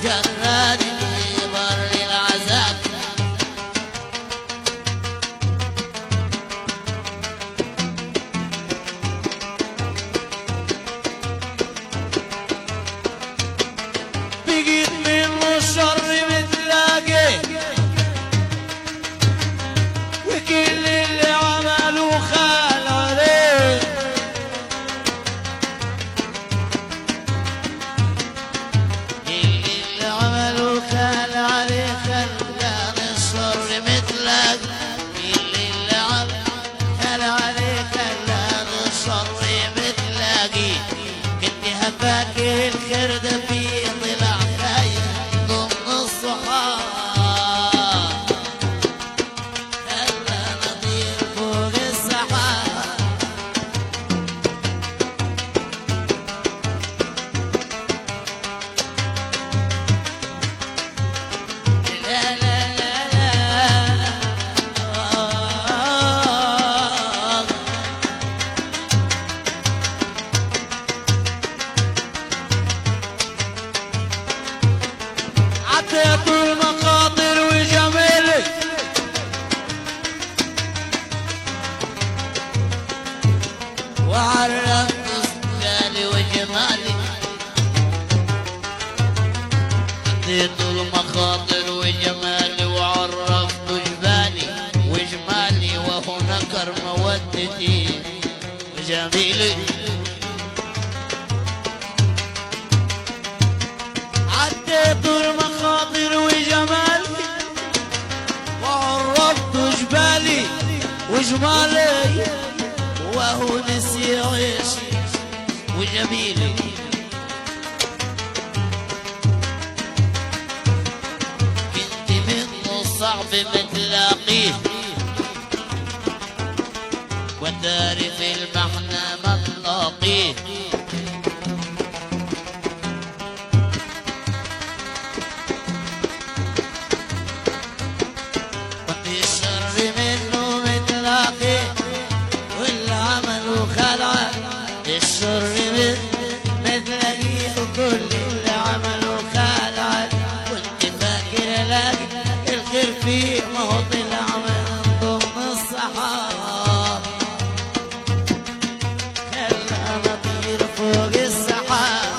جراني في بر العذاب. بقيت منه الشر متلاقي، وكل اللي عمله خال عليه. كل اللي عمله خال عليه خلاني الشر متلاقي. كل اللي عمله خال عليه خلاني الشر متلاقي. كنت هفاكر الخير ده فيه طلع خايف ضمن الصحاب. خلانا نطير فوق السحاب. لا لا لا لا عديت المخاطر وجميلي، وعرفت جمالي وجمالي. عديت المخاطر وجمالي وعرفت جبالي وجمالي، وهناك مودتي وجميلي. عديت المخاطر وجمالي وعرفت جبالي وجمالي، وهو نسي عيشي وجميلي. كنت منه صعب متلاقيه، والداري في المعنى مطلقيه. الشر منه متلاقي، واللي عمله خلع. الشر منه متلاقي، وكل اللي عمله خلع. كنت فاكر الاقي الخير فيه، ما هو طلع من ضمن الصحاب. خلانا نطير فوق السحاب.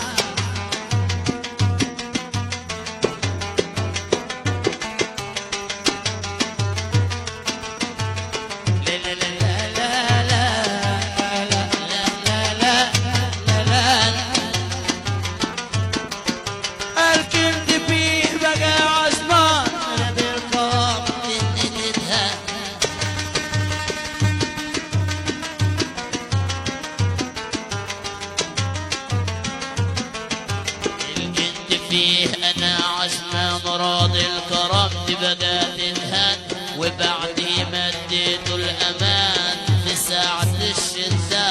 فيه انا عشمان راضي الكرم تبقى تنهان. وبعدي مديت الامان في ساعة الشدة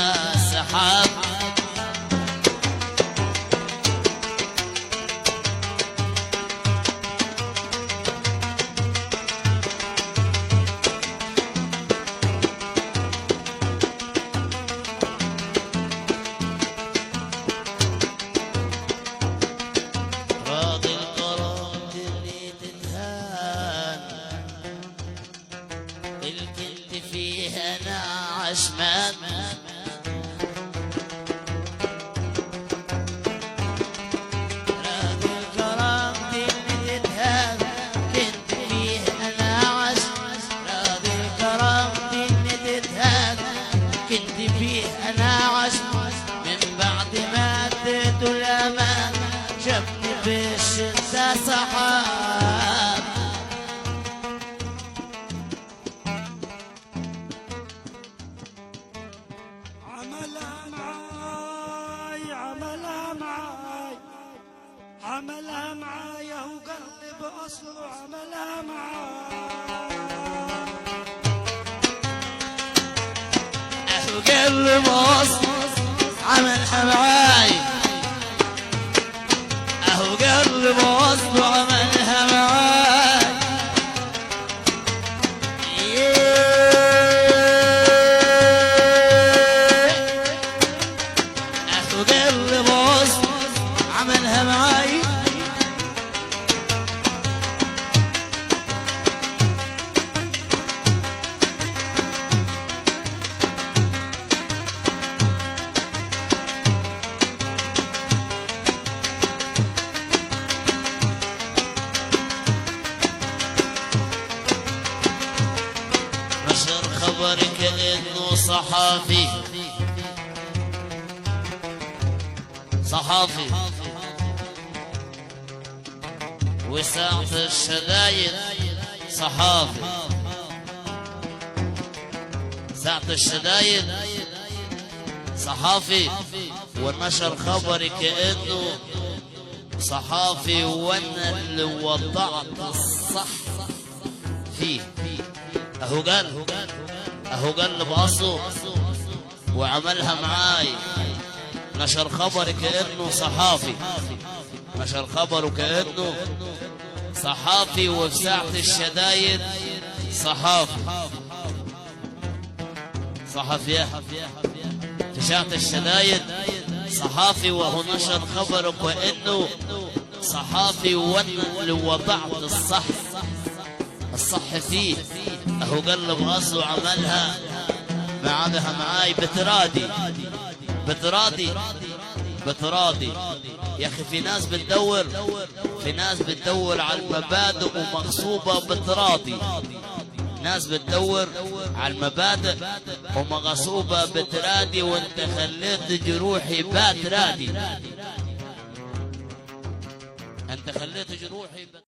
سحاب. عشمان راضي الكرم اللي تتهان. كنت فيه انا عشمان. راضي الكرم اللي تتهان. كنت فيه انا عشمان. من بعد ما اديته الامان، شافني في الشتا سحاب. عملها معايا وقلب أصله عملها معايا. قلب أصله عملها معايا. أهو قلب أصله عملها معايا. أهو قلب أصله عملها معايا. كأنه صحافي صحافي، وساعة الشدايد صحافي، ساعة الشدايد صحافي، ونشر خبري كأنه صحافي، وانا اللي وضعت الصح فيه. اهو قال بأصله وعملها معاي، نشر خبري كأنه صحافي، نشر خبره كأنه صحافي، وفي ساعة الشدايد صحافي صحافي، في ساعة الشدايد صحافي، وهو نشر خبره كأنه صحافي، وانا اللي وضعت الصح فيه. اهو قلب اصله وعملها معاي بتراضي. يا اخي في ناس بتدور على المبادئ ومغصوبة بتراضي، ناس بتدور على المبادئ ومغصوبة بترادي، وانت خليت جروحي بات رادي، انت خليت جروحي